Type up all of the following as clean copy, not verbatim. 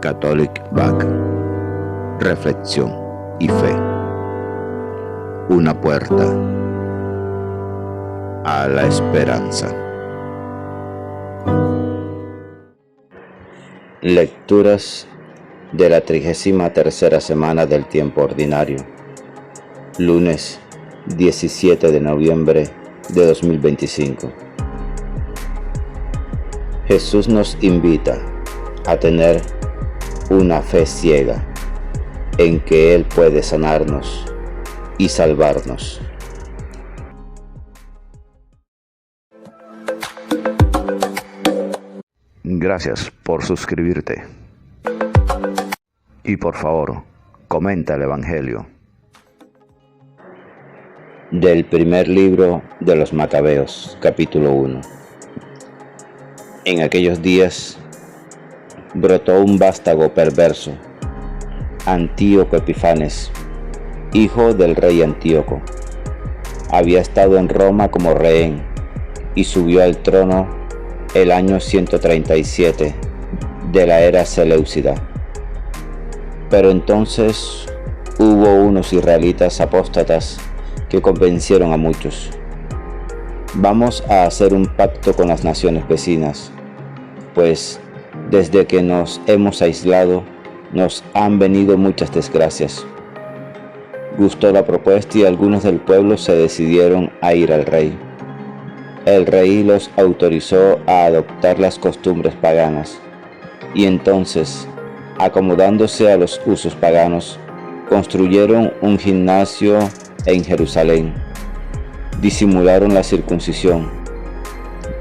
Catholic Back. Reflexión y fe. Una puerta a la esperanza. Lecturas de la 33ª semana del tiempo ordinario. Lunes 17 de noviembre de 2025. Jesús nos invita a tener una fe ciega en que Él puede sanarnos y salvarnos. Gracias por suscribirte. Y por favor, comenta el Evangelio. Del primer libro de los Macabeos, capítulo 1. En aquellos días brotó un vástago perverso, Antíoco Epifanes, hijo del rey Antíoco. Había estado en Roma como rehén y subió al trono el año 137 de la era seleucida. Pero entonces hubo unos israelitas apóstatas que convencieron a muchos. Vamos a hacer un pacto con las naciones vecinas, pues desde que nos hemos aislado nos han venido muchas desgracias. Gustó la propuesta y algunos del pueblo se decidieron a ir al rey. El rey los autorizó a adoptar las costumbres paganas, y entonces, acomodándose a los usos paganos, construyeron un gimnasio en Jerusalén, disimularon la circuncisión,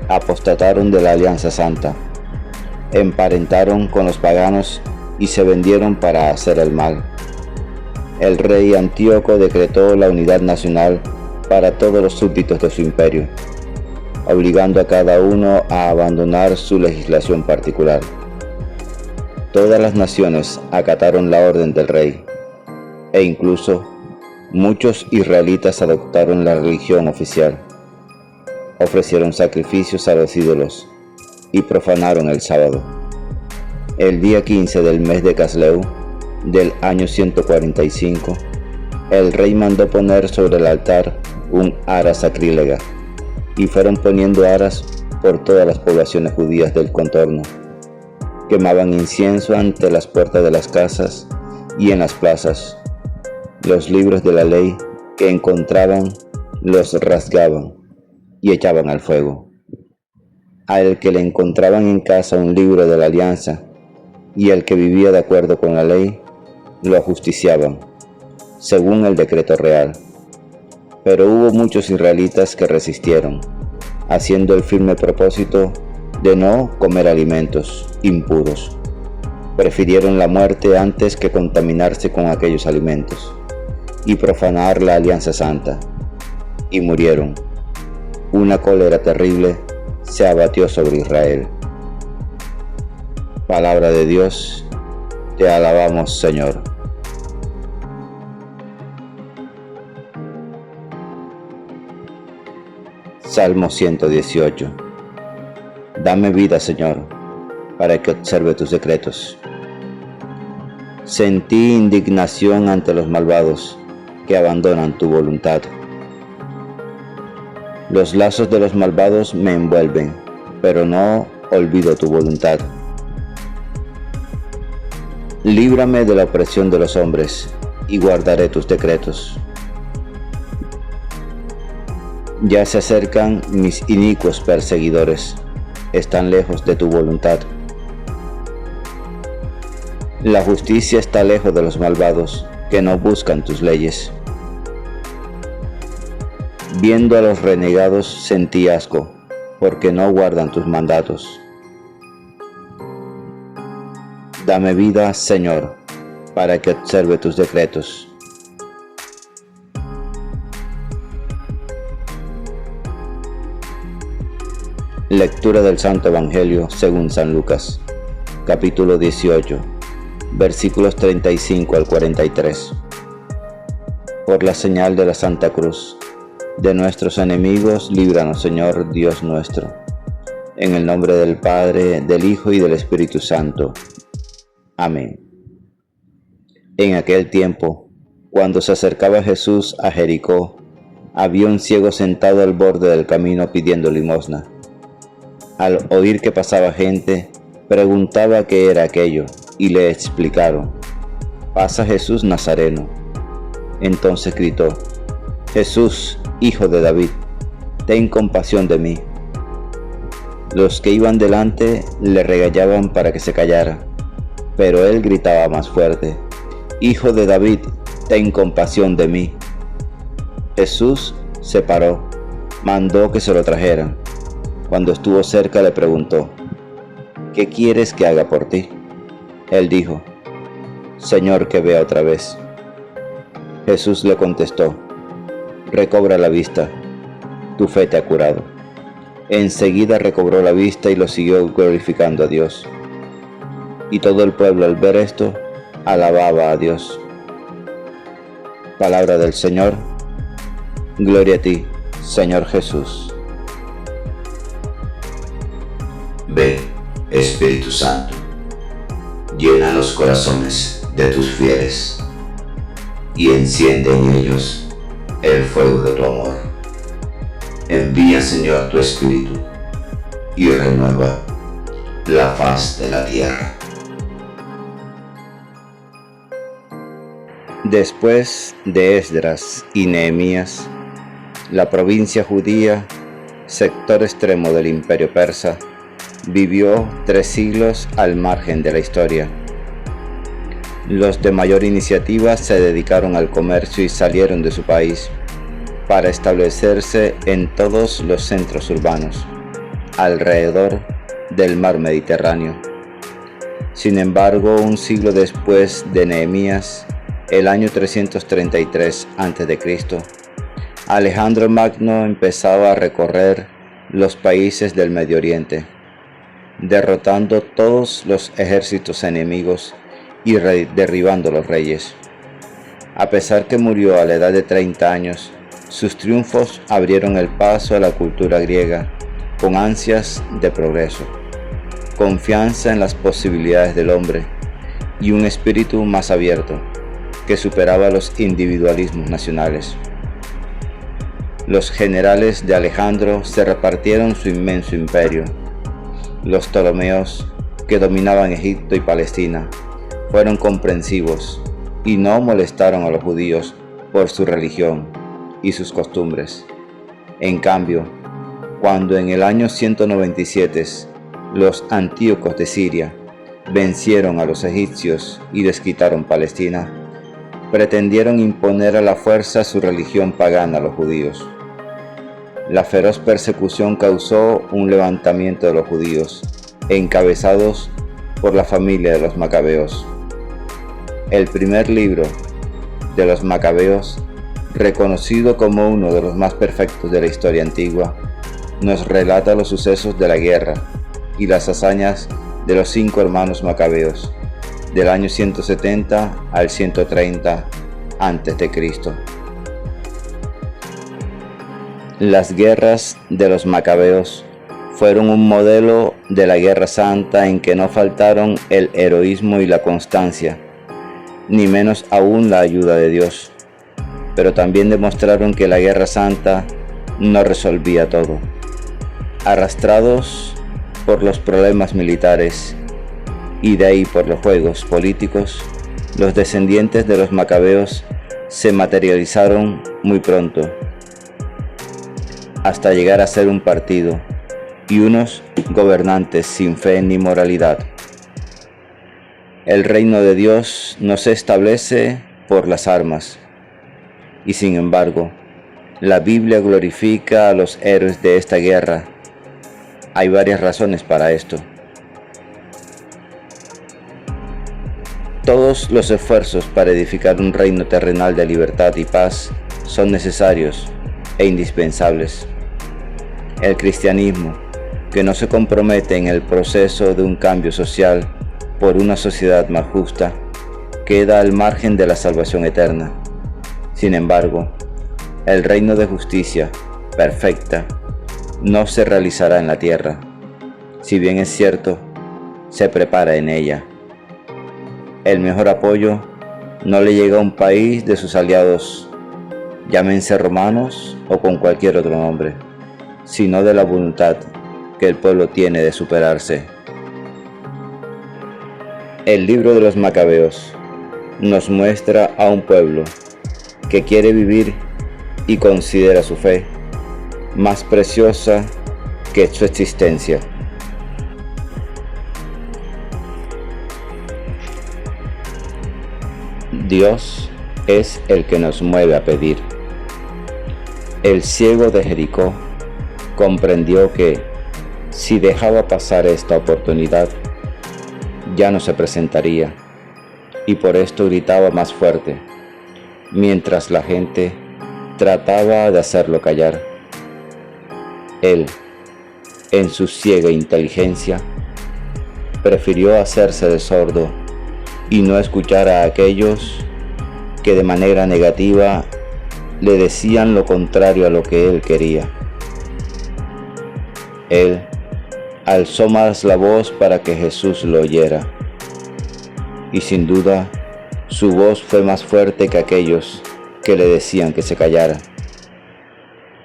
apostataron de la alianza santa, emparentaron con los paganos y se vendieron para hacer el mal. El rey Antíoco decretó la unidad nacional para todos los súbditos de su imperio, obligando a cada uno a abandonar su legislación particular. Todas las naciones acataron la orden del rey, e incluso muchos israelitas adoptaron la religión oficial, ofrecieron sacrificios a los ídolos y profanaron el sábado. El día 15 del mes de Casleu, del año 145, el rey mandó poner sobre el altar un ara sacrílega, y fueron poniendo aras por todas las poblaciones judías del contorno. Quemaban incienso ante las puertas de las casas y en las plazas. Los libros de la ley que encontraban los rasgaban y echaban al fuego. Al que le encontraban en casa un libro de la alianza y el que vivía de acuerdo con la ley, lo ajusticiaban, según el decreto real. Pero hubo muchos israelitas que resistieron, haciendo el firme propósito de no comer alimentos impuros. Prefirieron la muerte antes que contaminarse con aquellos alimentos y profanar la alianza santa, y murieron. Una cólera terrible se abatió sobre Israel. Palabra de Dios, te alabamos, Señor. Salmo 118. Dame vida, Señor, para que observe tus decretos. Sentí indignación ante los malvados que abandonan tu voluntad. Los lazos de los malvados me envuelven, pero no olvido tu voluntad. Líbrame de la opresión de los hombres, y guardaré tus decretos. Ya se acercan mis inicuos perseguidores, están lejos de tu voluntad. La justicia está lejos de los malvados, que no buscan tus leyes. Viendo a los renegados sentí asco, porque no guardan tus mandatos. Dame vida, Señor, para que observe tus decretos. Lectura del Santo Evangelio según San Lucas, capítulo 18, versículos 35 al 43. Por la señal de la Santa Cruz, de nuestros enemigos, líbranos, Señor Dios nuestro. En el nombre del Padre, del Hijo y del Espíritu Santo. Amén. En aquel tiempo, cuando se acercaba Jesús a Jericó, había un ciego sentado al borde del camino pidiendo limosna. Al oír que pasaba gente, preguntaba qué era aquello, y le explicaron: pasa Jesús Nazareno. Entonces gritó: Jesús, hijo de David, ten compasión de mí. Los que iban delante le regañaban para que se callara, pero él gritaba más fuerte: Hijo de David, ten compasión de mí. Jesús se paró, mandó que se lo trajeran. Cuando estuvo cerca le preguntó: ¿qué quieres que haga por ti? Él dijo: Señor, que vea otra vez. Jesús le contestó: recobra la vista, tu fe te ha curado. Enseguida recobró la vista y lo siguió glorificando a Dios. Y todo el pueblo, al ver esto, alababa a Dios. Palabra del Señor. Gloria a ti, Señor Jesús. Ven, Espíritu Santo, llena los corazones de tus fieles y enciende en ellos el fuego de tu amor. Envía, Señor, tu Espíritu y renueva la faz de la tierra. Después de Esdras y Nehemías, la provincia judía, sector extremo del imperio persa, vivió 3 siglos al margen de la historia. Los de mayor iniciativa se dedicaron al comercio y salieron de su país para establecerse en todos los centros urbanos, alrededor del mar Mediterráneo. Sin embargo, un siglo después de Nehemías, el año 333 a.C., Alejandro Magno empezaba a recorrer los países del Medio Oriente, derrotando todos los ejércitos enemigos y derribando los reyes. A pesar que murió a la edad de 30 años, sus triunfos abrieron el paso a la cultura griega con ansias de progreso, confianza en las posibilidades del hombre y un espíritu más abierto que superaba los individualismos nacionales. Los generales de Alejandro se repartieron su inmenso imperio. Los Ptolomeos, que dominaban Egipto y Palestina, fueron comprensivos y no molestaron a los judíos por su religión y sus costumbres. En cambio, cuando en el año 197 los antíocos de Siria vencieron a los egipcios y desquitaron Palestina, pretendieron imponer a la fuerza su religión pagana a los judíos. La feroz persecución causó un levantamiento de los judíos, encabezados por la familia de los Macabeos. El primer libro de los Macabeos, reconocido como uno de los más perfectos de la historia antigua, nos relata los sucesos de la guerra y las hazañas de los 5 hermanos Macabeos, del año 170 al 130 a.C. Las guerras de los Macabeos fueron un modelo de la Guerra Santa en que no faltaron el heroísmo y la constancia, ni menos aún la ayuda de Dios, pero también demostraron que la Guerra Santa no resolvía todo. Arrastrados por los problemas militares y de ahí por los juegos políticos, los descendientes de los Macabeos se materializaron muy pronto, hasta llegar a ser un partido y unos gobernantes sin fe ni moralidad. El reino de Dios no se establece por las armas, y sin embargo, la Biblia glorifica a los héroes de esta guerra. Hay varias razones para esto. Todos los esfuerzos para edificar un reino terrenal de libertad y paz son necesarios e indispensables. El cristianismo, que no se compromete en el proceso de un cambio social por una sociedad más justa, queda al margen de la salvación eterna. Sin embargo, el reino de justicia perfecta no se realizará en la tierra, si bien es cierto, se prepara en ella. El mejor apoyo no le llega a un país de sus aliados, llámense romanos o con cualquier otro nombre, sino de la voluntad que el pueblo tiene de superarse. El libro de los Macabeos nos muestra a un pueblo que quiere vivir y considera su fe más preciosa que su existencia. Dios es el que nos mueve a pedir. El ciego de Jericó comprendió que si dejaba pasar esta oportunidad, ya no se presentaría, y por esto gritaba más fuerte, mientras la gente trataba de hacerlo callar. Él, en su ciega inteligencia, prefirió hacerse de sordo y no escuchar a aquellos que de manera negativa le decían lo contrario a lo que él quería. Él alzó más la voz para que Jesús lo oyera, y sin duda su voz fue más fuerte que aquellos que le decían que se callara.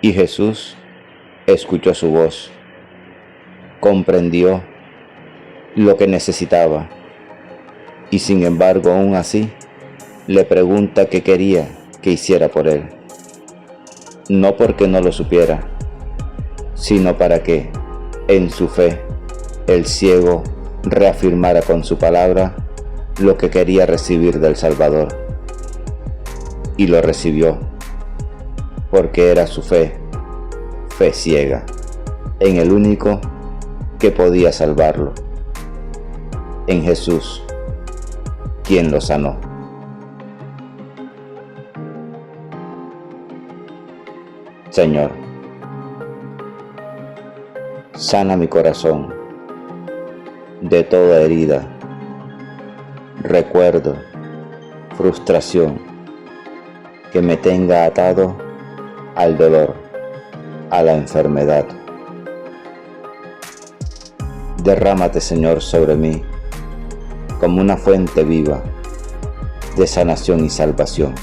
Y Jesús escuchó su voz, comprendió lo que necesitaba, y sin embargo aún así le pregunta qué quería que hiciera por él, no porque no lo supiera, sino para que, en su fe, el ciego reafirmara con su palabra lo que quería recibir del Salvador. Y lo recibió, porque era su fe ciega, en el único que podía salvarlo, en Jesús, quien lo sanó. Señor, sana mi corazón de toda herida, recuerdo, frustración que me tenga atado al dolor, a la enfermedad. Derrámate, Señor, sobre mí como una fuente viva de sanación y salvación.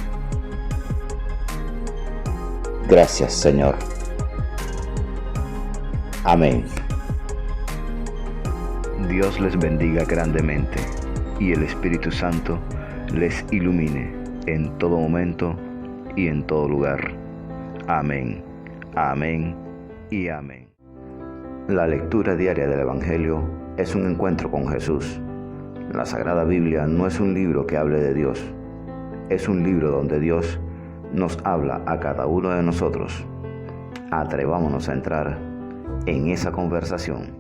Gracias, Señor. Amén. Dios les bendiga grandemente y el Espíritu Santo les ilumine en todo momento y en todo lugar. Amén, amén y amén. La lectura diaria del Evangelio es un encuentro con Jesús. La Sagrada Biblia no es un libro que hable de Dios, es un libro donde Dios nos habla a cada uno de nosotros. Atrevámonos a entrar en esa conversación.